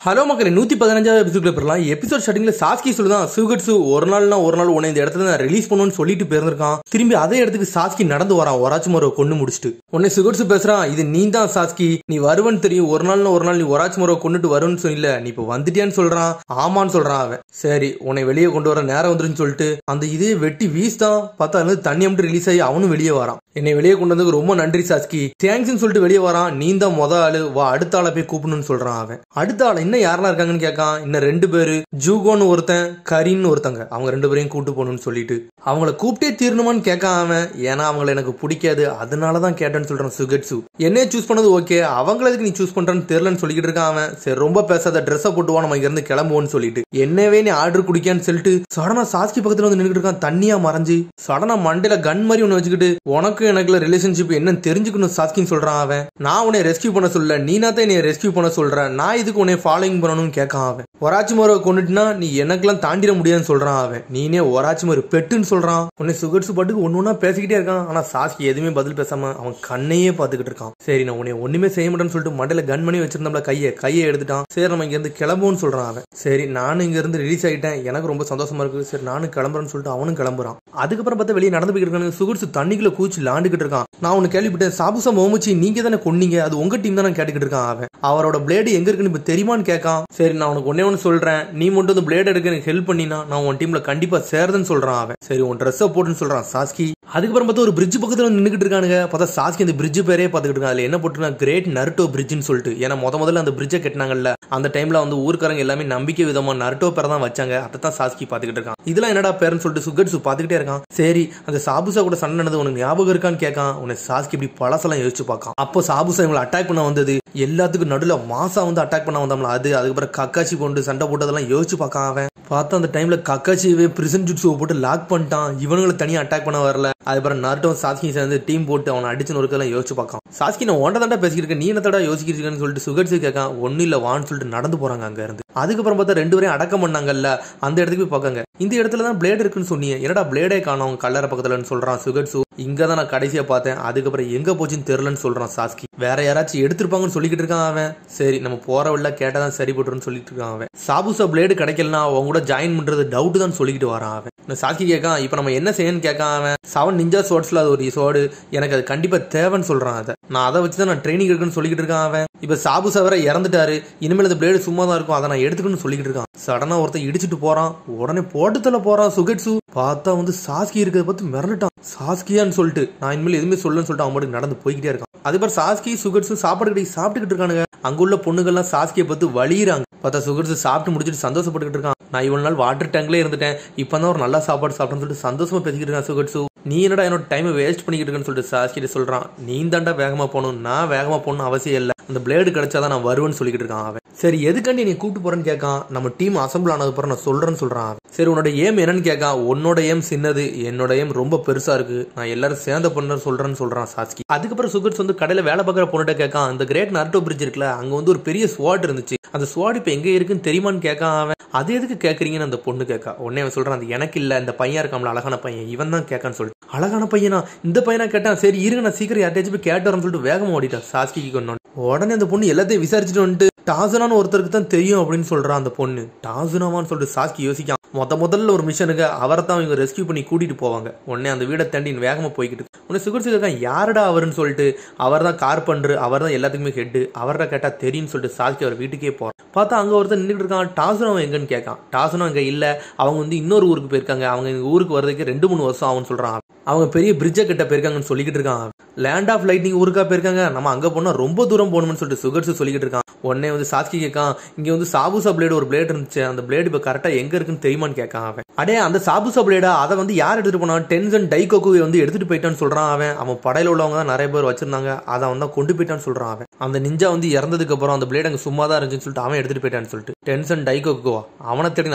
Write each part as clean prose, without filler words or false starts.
Hello மக்களே 115வது எபிசோட்ல போறலாம். Episode ஸ்டார்டிங்ல சாஸ்கி சொல்லுதான் சுகட்சு ஒரு நாள் உன்னை இந்த இடத்துல நான் ரிலீஸ் பண்ணுன்னு சொல்லிட்டு போயிருந்திருக்கான். திரும்பி அதே இடத்துக்கு சாஸ்கி நடந்து வரான். ஒராச்சுமாரோ கொண்டு முடிச்சுட்டு உன்னை சுகட்சு பேசுறான். இது நீ தான் சாஸ்கி, நீ வருவன்னு தெரியும். ஒரு நாள் நீ ஒராச்சுமாரோ கொண்டுட்டு வருன்னு சொல்லல, நீ இப்ப வந்துட்டியான்னு சொல்றான். ஆமான்னு சொல்றான் அவன். சரி உன்னை வெளியே கொண்டு வர நேரம் வந்துருன்னு சொல்லிட்டு அந்த இதே வெட்டி வீஸ்தான் பார்த்தா அது தண்ணி மட்டும் ரிலீஸ் ஆகி அவனும் வெளியே வரான். என்னை வெளியே கொண்டு வந்ததுக்கு ரொம்ப நன்றி சாஸ்கி, தேங்க்ஸ்ன்னு சொல்லிட்டு வெளியே வரான். நீ தான் ஆளு, வா அடுத்த ஆளை போய் கூப்பிடணும்னு சொல்றான் அவன். அடுத்த ஆளை இன்னும் யாரெல்லாம் இருக்காங்கன்னு கேட்கான். இன்னும் 2 பேரு, ஜூகோன்னு ஒருத்தன், கரின்னு ஒருத்தங்க. அவங்க 2 பேரையும் கூட்டு போகணும்னு சொல்லிட்டு அவங்கள கூப்பிட்டே தீரணுமான்னு கேட்கான் அவன். ஏன்னா அவங்கள எனக்கு பிடிக்காது, அதனாலதான் கேட்டேன்னு சொல்றான் சுகட்சு. என்னைய சூஸ் பண்ணது ஓகே, அவங்களுக்கு நீ சூஸ் பண்றன்னு தெரியலன்னு சொல்லிட்டு இருக்கான் அவன். சரி ரொம்ப பேசாத, ட்ரெஸ்ஸை போட்டுவா, நம்ம இங்க இருந்து கிளம்புவோம்னு சொல்லிட்டு என்னவே நீ ஆர்டர் குடிக்கான்னு சொல்லிட்டு சடனா சாஸ்கி பக்கத்துல வந்து நின்றுட்டு இருக்கான். தண்ணியா மறைஞ்சு சடனா மண்டையில கன் மாதிரி ஒண்ணு வச்சுக்கிட்டு உனக்கு எனக்குள்ள ரிலேஷன்ஷிப் என்னன்னு தெரிஞ்சுக்கணும் சாஸ்கின்னு சொல்றான் அவன். நான் உன்னை ரெஸ்கியூ பண்ண சொல்ல, நீனாத்தான் என்னை ரெஸ்கியூ பண்ண சொல்றேன், நான் இதுக்கு உன்னை ஃபாலோயிங் பண்ணணும்னு கேட்கான் அவன். ஒராச்சுமாரோ கொண்டுட்டுனா நீ எனக்கெல்லாம் தாண்டிட முடியாதுன்னு சொல்றான் அவன். நீனே ஒராச்சுமாரு பெட்டுன்னு சொல்றான். உன்னை சுகட்சு பாட்டுக்கு ஒன்னொன்னா பேசிக்கிட்டே இருக்கான். ஆனா சாஸ்கி எதுவுமே பதில் பேசாம அவன் கண்ணையே பாத்துக்கிட்டு இருக்கான். சரி நான் உன்னை ஒண்ணுமே செய்ய மாட்டேன்னு சொல்லிட்டு மண்டையில கன் பண்ணி வச்சிருந்தோம்ல கையை எடுத்துட்டான். சரி நம்ம இங்க இருந்து கிளம்புவோம்னு சொல்றான் அவன். சரி நானும் இங்க இருந்து ரிலீஸ் ஆயிட்டேன், எனக்கு ரொம்ப சந்தோஷமா இருக்கு, சரி நானும் கிளம்புறேன்னு சொல்லிட்டு அவனும் கிளம்புறான். அதுக்கப்புறம் பார்த்தா வெளியே நடந்து போய்ட்டு இருக்கானு. சுகட்சு தண்ணிக்குள்ள கூச்சி லாண்டுகிட்டு இருக்கான். நான் உனக்கு கேள்விப்பட்டேன், சாபுசா மோமுச்சி நீங்க தானே கொன்னீங்க, அது உங்க டீம் தானே கேட்டுக்கிட்டு இருக்கான் அவன். அவரோட பிளேடு எங்க இருக்குன்னு இப்ப தெரியுமான்னு கேட்கான். சரி நான் உனக்கு ஒன்னே ஒன்னு சொல்றேன், நீ மட்டும் அந்த பிளேட் எடுக்க எனக்கு ஹெல்ப் பண்ணினா நான் உன் டீம்ல கண்டிப்பா சேருதுன்னு சொல்றான் அவன். சரி உன் ட்ரெஸ்ஸை போட்டுன்னு சொல்றான் சாஸ்கி. அதுக்கப்புறம் பார்த்தா ஒரு பிரிட்ஜ் பக்கத்துல நின்னுக்கிட்டு இருக்கானுங்க. பார்த்தா சாஸ்கி அந்த பிரிட்ஜ் பேரே பாத்துக்கிட்டு இருக்கான். அதுல என்ன போட்டுருக்கான், கிரேட் நருட்டோ பிரிட்ஜ்னு சொல்லிட்டு. ஏன்னா முதல்ல அந்த பிரிட்ஜை கட்டினாங்கல்ல, அந்த டைம்ல வந்து ஊர்க்காரங்க எல்லாமே நம்பிக்கை விதமா நருட்டோ பேரை தான் வச்சாங்க. அதான் சாஸ்கி பாத்துக்கிட்டு இருக்கான். இதெல்லாம் என்னடா பேருன்னு சொல்லிட்டு சுகட்சு பாத்துக்கிட்டே இருக்கான். சரி அந்த சாபுசா கூட சண்டை நடந்தது உனக்கு ஞாபகம் இருக்கான்னு கேட்கான். உன்னை சாஸ்கி இப்படி பழசெல்லாம் யோசிச்சு பார்க்கான். அப்போ சாபுசா இவங்களை அட்டாக் பண்ண வந்தது, எல்லாத்துக்கும் நடுல மாசா வந்து அட்டாக் பண்ண வந்தோம்ல, அதுக்கப்புறம் கக்காச்சி கொண்டு சண்டை போட்டதெல்லாம் யோசிச்சு பார்க்கான் அவன். பார்த்தா அந்த டைம்ல கக்காச்சியவே பிரிசன் ஜுட்ஸுவை போட்டு லாக் பண்ணிட்டான். இவனுங்களை தனியா அட்டாக் பண்ண வரல. அதுக்கப்புறம் நருட்டோ சாஸ்கி சேர்ந்து டீம் போட்டு அவனை அடிச்சு நொறுக்கெல்லாம் யோசிச்சு பார்க்கான். சாஸ்கி நான் ஒன்றை தாண்டா பேசிக்கிட்டு இருக்கேன், நீ என்ன தடா யோசிக்கிறீங்கன்னு சொல்லிட்டு சுகட்சு கேட்கான். ஒன்னும் இல்ல வான்னு சொல்லிட்டு நடந்து போறாங்க அங்க இருந்து. அதுக்கப்புறம் பார்த்தா 2 பேரையும் அடக்கம் பண்ணாங்கல்ல, அந்த இடத்துக்கு போய் பார்க்காங்க. இந்த இடத்துல தான் பிளேட் இருக்குன்னு சொன்னீங்க, என்னடா பிளேடே காணோம் கல்லறை பக்கத்துலன்னு சொல்றான் சுகட்சு. இங்கதான் நான் கடைசியா பார்த்தேன், அதுக்கப்புறம் எங்க போச்சுன்னு தெரியலன்னு சொல்றான் சாஸ்கி. வேற யாராச்சும் எடுத்திருப்பாங்கன்னு சொல்லிக்கிட்டு இருக்கான் அவன். சரி நம்ம போற வழில கேட்டாதான் சரி போட்டுருன்னு சொல்லிட்டு இருக்கான் அவன். சாபுசா பிளேடு கிடைக்கலனா அவங்க கூட ஜாயின் பண்றது டவுட் தான் சொல்லிக்கிட்டு வரான் அவன். சாஸ்கி கேட்கான், இப்ப நம்ம என்ன செய்யணும்னு கேட்கான் அவன். 7 நிஞ்சா சோர்ட்ஸ்ல அது ஒரு சோடு, எனக்கு அது கண்டிப்பா தேவைன்னு சொல்றான். நான் அதை வச்சுதான் நான் ட்ரைனிங் இருக்குன்னு சொல்லிக்கிட்டு இருக்கான் அவன். இப்ப சாபுசா வேற இறந்துட்டாரு, இனிமேல் அந்த பிளேடு சும்மா தான் இருக்கும், அதை நான் எடுத்துக்கணும்னு சொல்லிக்கிட்டு இருக்கான். சடனா ஒருத்தன் இடிச்சுட்டு போறான், உடனே போட்டுத்தல போறான் சுகட்சு. பார்த்தா வந்து சாஸ்கி இருக்கிறத பார்த்து மிரண்டுட்டான். சாஸ்கியான்னு சொல்லிட்டு நான் இனிமேல் எதுவுமே சொல்லணும்னு சொல்லிட்டு அவன் மட்டும் நடந்து போய்கிட்டே இருக்கான். அதுக்கப்புறம் சாஸ்கி சுகட்சு சாப்பாடு கிடையாது சாப்பிட்டுக்கிட்டு இருக்கானுங்க. அங்குள்ள பொண்ணுகள்லாம் சாஸ்கியை பார்த்து வலியுறாங்க. பார்த்தா சுகட்சு சாப்பிட்டு முடிச்சுட்டு சந்தோஷப்பட்டுக்கிட்டு இருக்கான். நான் இவ்வளவு நாள் வாட்டர் டேங்க்ல இருந்துட்டேன், இப்பதான் ஒரு நல்ல சாப்பாடு சாப்பிட்டேன்னு சொல்லிட்டு சந்தோஷமா பேசிக்கிட்டு இருக்கான் சுகட்சு. நீ என்னடா என்னோட டைமை வேஸ்ட் பண்ணிக்கிட்டு இருக்கேன்னு சொல்லிட்டு சாஸ்கிட்ட சொல்றான். நீ தாண்டா வேகமா போகணும், நான் வேகமா போகணும் அவசியம் இல்லை, அந்த பிளேடு கிடைச்சாதான் நான் வருவேன்னு சொல்லிக்கிட்டு இருக்கான் அவன். சரி எதுக்காண்டி நீ கூப்பிட்டு போறேன்னு கேட்கான். நம்ம டீம் அசம்பிள் ஆனது அப்புறம் நான் சொல்றேன்னு சொல்றான். சரி உன்னோட ஏம் என்னன்னு கேட்கான். உன்னோட ஏம் சின்னது, என்னோட ஏம் ரொம்ப பெருசா இருக்கு, நான் எல்லாரும் சேர்ந்த பண்ண சொல்றேன்னு சொல்றான் சாஸ்கி. அதுக்கப்புறம் சுகட்சு வந்து கடையில வேலை பார்க்குற பொண்ணுகிட்ட கேட்கான். அந்த கிரேட் நருட்டோ பிரிட்ஜ் இருக்குல்ல, அங்க வந்து ஒரு பெரிய ஸ்வாட் இருந்துச்சு, அந்த ஸ்வாட் இப்ப எங்க இருக்குன்னு தெரியுமான்னு கேட்கான் அவன். அது எதுக்கு கேட்கறீங்கன்னு அந்த பொண்ணு கேட்கா. உடனே அவன் சொல்றான், அது எனக்கு இல்ல, இந்த பையன் இருக்கான்ல அழகான பையன், இவன் தான் கேட்கான்னு சொல்லிட்டு. அழகான பையனா, இந்த பையனா கேட்டான். சரி இருங்க நான் சீக்கிரம் யார்ட்டாச்சும் போய் கேட்டு வரேன்னு சொல்லிட்டு வேகமா ஓடிட்டான் சாஸ்கிக்கு கொண்டு. உடனே அந்த பொண்ணு எல்லாத்தையும் விசாரிச்சுட்டு வந்துட்டு டாசுனான்னு ஒருத்தருக்கு தான் தெரியும் அப்படின்னு சொல்றான் அந்த பொண்ணு. டாசுனாவான்னு சொல்லிட்டு சாஸ்கி யோசிக்கான். முதல்ல ஒரு மிஷனுக்கு அவரை தான் இவங்க ரெஸ்கியூ பண்ணி கூட்டிட்டு போவாங்க. உடனே அந்த வீடை தாண்டி வேகமா போய்கிட்டு உடனே சுகட்சு கேட்கான், யாருடா அவருன்னு சொல்லிட்டு. அவர் தான் கார்பெண்டர், அவர் தான் எல்லாத்துக்குமே ஹெட், அவர்கிட்ட கேட்டா தெரியும்னு சொல்லிட்டு சாஸ்கி அவர் வீட்டுக்கே போறான். பார்த்தா அங்க ஒருத்தர் நின்றுட்டு இருக்கான். டாசுனா எங்கன்னு கேட்கான். டாசுனா அங்க இல்ல, அவங்க வந்து இன்னொரு ஊருக்கு போயிருக்காங்க, அவங்க எங்க ஊருக்கு வர்றதுக்கு 2-3 வருஷம் ஆகும்னு சொல்றான். அவங்க பெரிய பிரிட்ஜை கிட்ட போயிருக்காங்கன்னு சொல்லிக்கிட்டு இருக்கான். லேண்ட் ஆஃப் லைட்னிங் ஊருக்கா போயிருக்காங்க, நம்ம அங்க போனா ரொம்ப தூரம் போகணும்னு சொல்லிட்டு சுகட்சு சொல்லிக்கிட்டு இருக்கான். உடனே வந்து சாஸ்கி கேட்கான், இங்க வந்து சாபுசா பிளேடு ஒரு பிளேட் இருந்துச்சு, அந்த பிளேடு இப்ப கரெக்டா எங்க இருக்குன்னு தெரியுமான்னு கேட்கான் அவன். அடே அந்த சாபுசா பிளேடா, அதை வந்து யார் எடுத்துட்டு போனா, டென்சன் டைகோகுவை வந்து எடுத்துட்டு போயிட்டான்னு சொல்றான் அவன். அவன் படையில உள்ளவங்க தான் நிறைய பேர் வச்சிருந்தாங்க, அதை அவன் தான் கொண்டு போயிட்டான்னு சொல்றான் அவன். அந்த நிஞ்சா வந்து இறந்ததுக்கு அப்புறம் அந்த பிளேட் அங்க சும்மா தான் இருந்துச்சுன்னு சொல்லிட்டு அவன் எடுத்துட்டு போயிட்டான்னு சொல்லிட்டு டென்சன் டைகோகுவா அவனை தேடி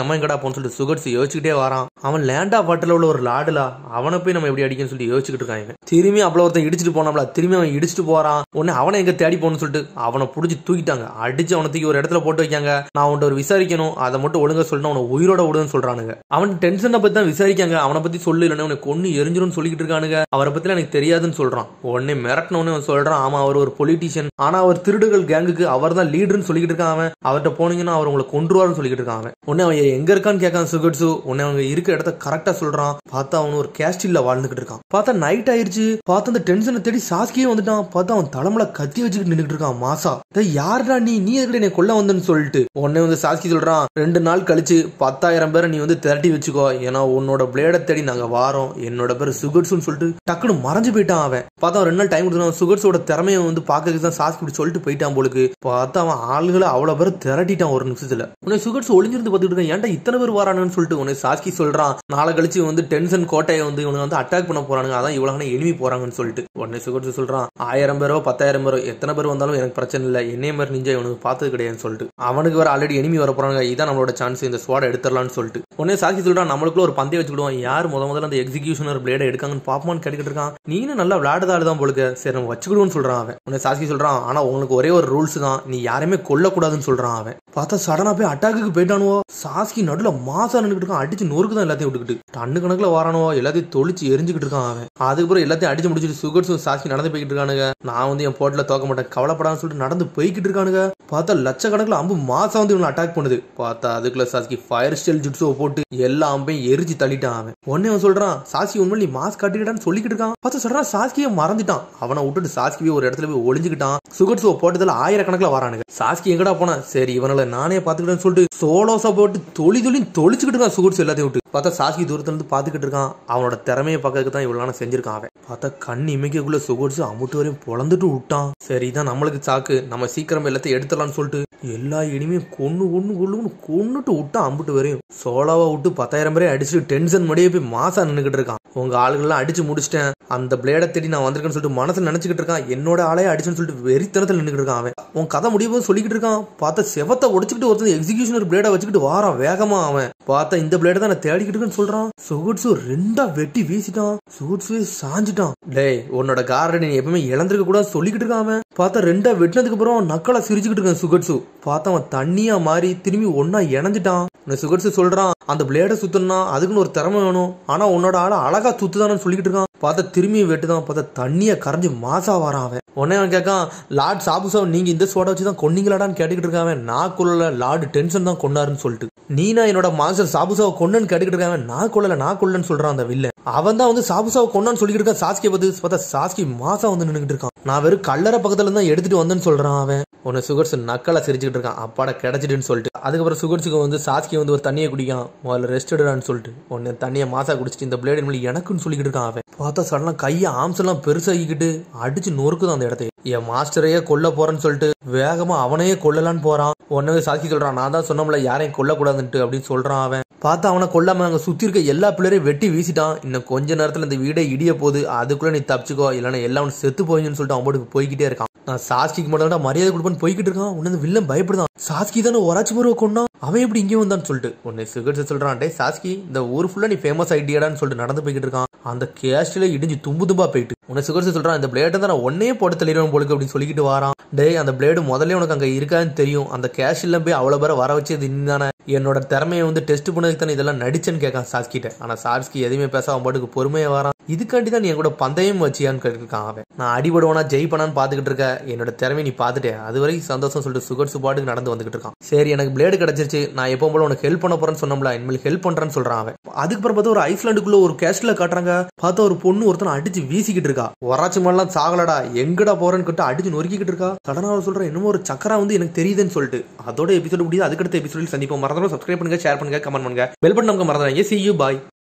நம்ம எங்கடா போன்னு சொல்லிட்டு சுகட்சு யோசிச்சுக்கிட்டே வரான். அவன் லேண்ட் ஆஃப் வாட்டர்ல உள்ள ஒரு லாடுலா, அவனை போய் நம்ம எப்படி அடிக்கன்னு சொல்லிட்டு யோசிச்சுக்கிட்டு இருக்காங்க. திரும்பி அவ்வளவு ஒருத்தன் இடிச்சுட்டு போனாப்ல, திரும்பி அவன் இடிச்சுட்டு போறான். உடனே அவனை எங்க தேடி போகணும்னு சொல்லிட்டு அவனை புடிச்சு தூக்கிட்டாங்க. அடிச்சு அவனை தூக்கி ஒரு இடத்துல போட்டு வைக்காங்க. நான் அவன்கிட்ட ஒரு விசாரிக்கணும், அதை மட்டும் ஒழுங்கா சொல்லிட்டு அவனை உயிரோட விடுன்னு சொல்றான். சொல்றானுங்க. அவன் டென்ஷனை பத்தி தான் விசாரிக்காங்க. அவனை பத்தி சொல்லு, இல்லைன்னா உனக்கு கொன்னு எரிஞ்சிரும் சொல்லிக்கிட்டு இருக்கானுங்க. அவரை பத்தி எனக்கு தெரியாதுன்னு சொல்றான். உடனே மிரட்டினவனே அவன் சொல்றான், ஆமா அவர் ஒரு பொலிட்டீஷியன், ஆனா அவர் திருடுகள் கேங்குக்கு அவர் தான் லீடர்னு சொல்லிக்கிட்டு இருக்கான். அவன் அவர்கிட்ட போனீங்கன்னா அவர் உங்களை கொன்றுவாருன்னு சொல்லிக்கிட்டு இருக்கான். அவன் உடனே அவன் எங்க இருக்கான்னு கேட்கான் சுகட்சு. உடனே அவங்க இருக்க இடத்த கரெக்டா சொல்றான். பார்த்தா அவனு ஒரு கேஸ்டில்ல வாழ்ந்துகிட்டு இருக்கான். பார்த்தா நைட் ஆயிருச்சு. பார்த்தா அந்த டென்ஷனை தேடி சாஸ்கியே வந்துட்டான். பார்த்தா அவன் தலைமுல கத்தி வச்சுக்கிட்டு நின்றுட்டு இருக்கான். மாசா யாருடா நீ எதுக்கு என்னை கொல்ல வந்தன்னு சொல்லிட்டு உடனே வந்து சாஸ்கி சொல்றான், 2 நாள் கழிச்சு 10,000 பேரை நீ வந்து திரட்டி வச்சுக்கோ, ஏன்னா உன்னோட பிளேடை தேடி நாங்க வாரோம், என்னோட பேர் சுகட்ஸ்னு சொல்லிட்டு டக்குன்னு மறைஞ்சு போயிட்டான். அவன் பார்த்தா 2 நாள் டைம் கொடுத்தான். சுகட்ஸோட திறமையை வந்து பாக்கிறதுக்கு தான் சாஸ்கி இப்படி சொல்லிட்டு போயிட்டான் போலுக்கு. பார்த்தா அவன் ஆளுகளை அவ்வளவு பேர் திரட்டிட்டான் ஒரு நிமிஷத்துல. உன்னை சுகட்ஸ் ஒளிஞ்சிருந்து பார்த்துட்டு இருக்கான். ஏன்டா இத்தனை பேர் வரானுன்னு சொல்லிட்டு உன்னை சாஸ்கி சொல்றான், நாளை கழிச்சு வந்து டென்ஷன் கோட்டையை வந்து இவனுக்கு வந்து அட்டாக் பண்ண போறானுங்க, அதான் இவ்வளவு எனிமி போறாங்கன்னு சொல்லிட்டு உடனே சுகட்ஸ் சொல்றான், 1000 பேரோ 10,000 பேரோ எத்தனை பேர் வந்தாலும் எனக்கு பிரச்சனை இல்லை, என்னைய மாதிரி நிஞ்சா இவனுக்கு பார்த்தது கிடையாதுன்னு சொல்லிட்டு அவனுக்கு வேற ஆல்ரெடி எனிமி வர போறாங்க, இதான் நம்மளோட சான்ஸ், இந்த ஸ்வாட எடுத்துடலாம்னு சொல்லிட்டு உடனே சாஸ்கி சொல்றான், நம்மளுக்குள்ள ஒரு பந்தயம் வச்சுக்கிடுவோம், யார் முதல்ல அந்த எக்ஸிகியூஷனர் பிளேட எடுக்காங்கன்னு பாப்பமான்னு கேட்டுக்கிட்டு இருக்கான். நீனும் நல்லா விளையாடுதான் போலுக்கு, சரி நம்ம வச்சுக்கிடுவோம்னு சொல்றான். அவன் உடனே சாஸ்கி சொல்றான், ஆனா உங்களுக்கு ஒரே ஒரு ரூல்ஸ் தான், நீ யாரையுமே கொல்லக்கூடாதுன்னு சொல்றான். அவன் பார்த்தா சடனா போய் அட்டாக்கு போயிட்டானுவோ. சாஸ்கி நடுல மாசா நின்றுட்டு இருக்கான். அடிச்சு நொறுக்கு தான் எல்லாத்தையும் விட்டுக்கிட்டு டன்னு கணக்குல வரானுவோ, எல்லாத்தையும் தொளிச்சு எரிஞ்சுக்கிட்டு இருக்கான். அவன் அதுக்கப்புறம் எல்லாத்தையும் அடிச்சு முடிச்சுட்டு சுகட்ஸும் சாஸ்கி நடந்து போய்கிட்டு இருக்கானுங்க. நான் வந்து என் போட்ல தோக்க மாட்டேன் கவலைப்படான்னு சொல்லிட்டு நடந்து போய்கிட்டு இருக்கானுங்க. பார்த்தா லட்சக்கணக்கில் அம்பு மாசா வந்து இவனை அட்டாக் பண்ணுது. பார்த்தா அதுக்குள்ள சாஸ்கி ஃபயர் ஸ்டைல் ஜுட்ஸோ போட்டு எல்லா அம்பையும் எரிஞ்சு தள்ளிட்டான். அவன் உடனே அவன் சொல்றான், சாஸ்கி உண்மை நீ மாஸ்க் காட்டிக்கிட்டான்னு சொல்லிக்கிட்டு இருக்கான். பார்த்தா சொல்றான் சாஸ்கியை மறந்துட்டான். அவனை விட்டுட்டு சாஸ்கியை ஒரு இடத்துல போய் ஒளிஞ்சுக்கிட்டான். சுகட்ஸோ போட்டதுல 1000கணக்கில் வரானுங்க. சாஸ்கி எங்கடா போனா, சரி இவனால நானே பாத்துக்கிட்டேன்னு சொல்லிட்டு சோலோசா போட்டு தொளிச்சுக்கிட்டு இருக்கான் சுகட்ஸ் எல்லாத்தையும் விட்டு. பார்த்தா சாஸ்கி தூரத்துல இருந்து பாத்துக்கிட்டு இருக்கான். அவனோட திறமையை பார்க்கறதுக்கு தான் இவ்வளவு செஞ்சிருக்கான். அவன் பார்த்தா கண் இமைக்குள்ள சுகட்ஸ் அமுட்டு வரையும் பொழந்துட்டு விட்டான். சரிதான் நம்மளுக்கு சாக்கு, நம்ம சீக்கிரம் எல்லாத்தையும் எடுத்துடலாம்னு சொல்லிட்டு எல்லா இனிமையும் கொன்னுட்டு விட்டான். அம்புட்டு வரையும் சோலாவா விட்டு 10,000 பேரை அடிச்சுட்டு டென்ஷன் மடியே போய் மாசா நின்னுக்கிட்டு இருக்கான். உங்க ஆளுகள்லாம் அடிச்சு முடிச்சிட்டேன், அந்த பிளேடை தேடி நான் வந்திருக்கேன்னு சொல்லிட்டு மனசுல நினைச்சுக்கிட்டு இருக்கான். என்னோட ஆளையே அடிச்சுன்னு சொல்லிட்டு வெறித்தனத்தில் நின்னுக்கிட்டு இருக்கான். அவன் உன் கதை முடியும் சொல்லிக்கிட்டு இருக்கான். பார்த்தா செவத்தை உடைச்சுக்கிட்டு ஒருத்தர் எக்ஸிகியூஷனர் பிளேடை வச்சுக்கிட்டு வாரான் வேகமா. அவன் பார்த்தா இந்த பிளேடை தான் நான் தேடிக்கிட்டு இருக்குன்னு சொல்றான். சுகட்ஸு 2 வெட்டி வீசிட்டான். சுகட்ஸு சாஞ்சிட்டான். டேய் உன்னோட கார்டன் நீ எப்பவுமே இழந்திருக்க கூட சொல்லிக்கிட்டு இருக்கான். அவன் பார்த்தா 2 வெட்டினதுக்கு அப்புறம் நக்கலா சிரிச்சுக்கிட்டு இருக்கான் சுகட்ஸு. பார்த்தா அவன் தண்ணியா மாறி திரும்பி ஒன்னா இணைஞ்சிட்டான். சுகட்ஸு சொல்றான், அந்த பிளேடை சுத்தனா அதுக்குன்னு ஒரு திறமை வேணும், ஆனா உன்னோட ஆள அழகா சுத்துதான்னு சொல்லிக்கிட்டு இருக்கான். பார்த்தா திரும்பி வெட்டுதான். பார்த்தா தண்ணிய கரைஞ்சு மாசா வரான். அவன் உடனே அவன் கேட்கான், லார்ட் சாபுசாவ் நீங்க இந்த ஸ்வாட வச்சுதான் கொன்னீங்களாடான்னு கேட்டுக்கிட்டு இருக்கான். நான் கொல்லல, லார்டு டென்ஷன் தான் கொண்டாருன்னு சொல்லிட்டு. நீனா என்னோட மாஸ்டர் சாபுசாவை கொன்னன்னு கேட்டுக்கிட்டு இருக்கான். நான் கொல்லன்னு சொல்றான் அந்த வில்ல. அவன் தான் வந்து சாபுசாவை கொன்னான்னு சொல்லிக்கிட்டு இருக்கான். சாஸ்கியை பார்த்து பார்த்தா சாஸ்கி மாசா வந்து நின்னுக்கிட்டு இருக்கான். நான் வெறும் கல்லறை பக்கத்துல தான் எடுத்துட்டு வந்தேன்னு சொல்றான். அவன் உன்னை சுகட்ஸ் நக்கலா சிரிச்சுக்கிட்டு இருக்கான். அப்பாட கிடைச்சிட்டுன்னு சொல்லிட்டு அதுக்கப்புறம் சுகட்ஸுக்கு வந்து சாஸ்கி வந்து ஒரு தண்ணியை குடிக்கான். முதல்ல ரெஸ்ட் எடுறான்னு சொல்லிட்டு உன்னை தண்ணியை மாசா குடிச்சிட்டு இந்த பிளேடு எனக்குன்னு சொல்லிக்கிட்டு இருக்கான். அவன் பார்த்தா சடனா கையை ஆம்ஸ் எல்லாம் பெருசாகிக்கிட்டு அடிச்சு நொறுக்குதான் அந்த இடத்த. என் மாஸ்டரையே கொல்ல போறேன்னு சொல்லிட்டு வேகமா அவனையே கொல்லலான்னு போறான். உடனே சாஸ்கி சொல்றான், நான் தான் சொன்னோம்ல யாரையும் கொல்லக்கூடாதுன்ட்டு அப்படின்னு சொல்றான். அவன் பார்த்தா அவனை கொல்லாம அங்க சுத்தி இருக்க எல்லா பிள்ளைரையும் வெட்டி வீசிட்டான். இன்னும் கொஞ்ச நேரத்துல இந்த வீடை இடிய போகுது, அதுக்குள்ள நீ தப்பிச்சுக்கோ, இல்லைன்னா எல்லாம் செத்து போயின்னு சொல்லிட்டு அவனுக்கு போய்கிட்டே இருக்கான். நான் சாஸ்கிக்கு மட்டும் மரியாதை கொடுப்பேன்னு போய்கிட்டு இருக்கான். உடனே வில்லன் பயப்படுதான். சாஸ்கி தானே ஒராச்சி முறை கொண்டா, அவன் எப்படி இங்கே வந்தான்னு சொல்லிட்டு உடனே சுகட்ஸ் சொல்றான், டே சாஸ்கி இந்த ஊர் ஃபுல்லா நீ ஃபேமஸ் ஐடியாடான்னு சொல்லிட்டு நடந்து போய்கிட்டு இருக்கான். அந்த கேஸ்ட்ல இடிஞ்சு தும்பா போயிட்டு உன்னை சுகட்ஸ் சொல்றான், இந்த பிளேட்டை தான் நான் ஒன்னே போட்டு தள்ளிடுவேன் போலுக்கு அப்படின்னு சொல்லிக்கிட்டு வரான். டே அந்த பிளேடு முதல்ல உனக்கு அங்க இருக்கான்னு தெரியும், அந்த கேஷ்ல போய் அவ்வளவு பேரை வர வச்சது இன்னதானே, என்னோட திறமையை வந்து டெஸ்ட் பண்ணதுக்கு தானே இதெல்லாம் நடிச்சேன்னு கேட்கான் சாஸ்கிட்ட. ஆனா சாஸ்கி எதுவுமே பேச அவன் பாட்டுக்கு பொறுமையா வரான். இதுக்காண்டி தான் நீ என் கூட பந்தயம் வச்சியான்னு கேட்டுருக்கான். அவன் நான் அடிபடுவானா ஜெயிப்பனான்னு பாத்துக்கிட்டு இருக்க, என்னோட திறமை நீ பாத்துட்டேன், அது வரைக்கும் சந்தோஷம் சொல்லிட்டு சுகட்ஸ் பாட்டுக்கு நடந்து வந்துகிட்டு இருக்கான். சரி எனக்கு பிளேடு கிடைச்சிருச்சு, நான் எப்போ போல உனக்கு ஹெல்ப் பண்ண போறேன்னு சொன்னோம்ல, இனிமேல் ஹெல்ப் பண்றேன்னு சொல்றான். அவன் அதுக்கப்புறம் பார்த்தா ஒரு ஐஸ்லாண்டுக்குள்ள ஒரு கேஸ்ட்ல காட்டுறாங்க. பார்த்தா ஒரு பொண்ணு ஒருத்தனை அடிச்சு வீசிக்கிட்டு இருக்கா. வராச்சு மாதிரிலாம் சாகலடா எங்கடா போறேன்னு கிட்ட அடிச்சு நொறுக்கிட்டு இருக்கா. சடனா சொல்றேன் இன்னமும் ஒரு சக்கரா வந்து எனக்கு தெரியுதுன்னு சொல்லிட்டு அதோட எபிசோடு முடியுது. அதுக்கடுத்த எபிசோடில் சந்திப்போம். மறந்துடும் சப்ஸ்கிரைப் பண்ணுங்க, ஷேர் பண்ணுங்க, கமெண்ட் பண்ணுங்க, பெல் பட்டன் நமக்கு மறந்துடாங்க. See you, bye.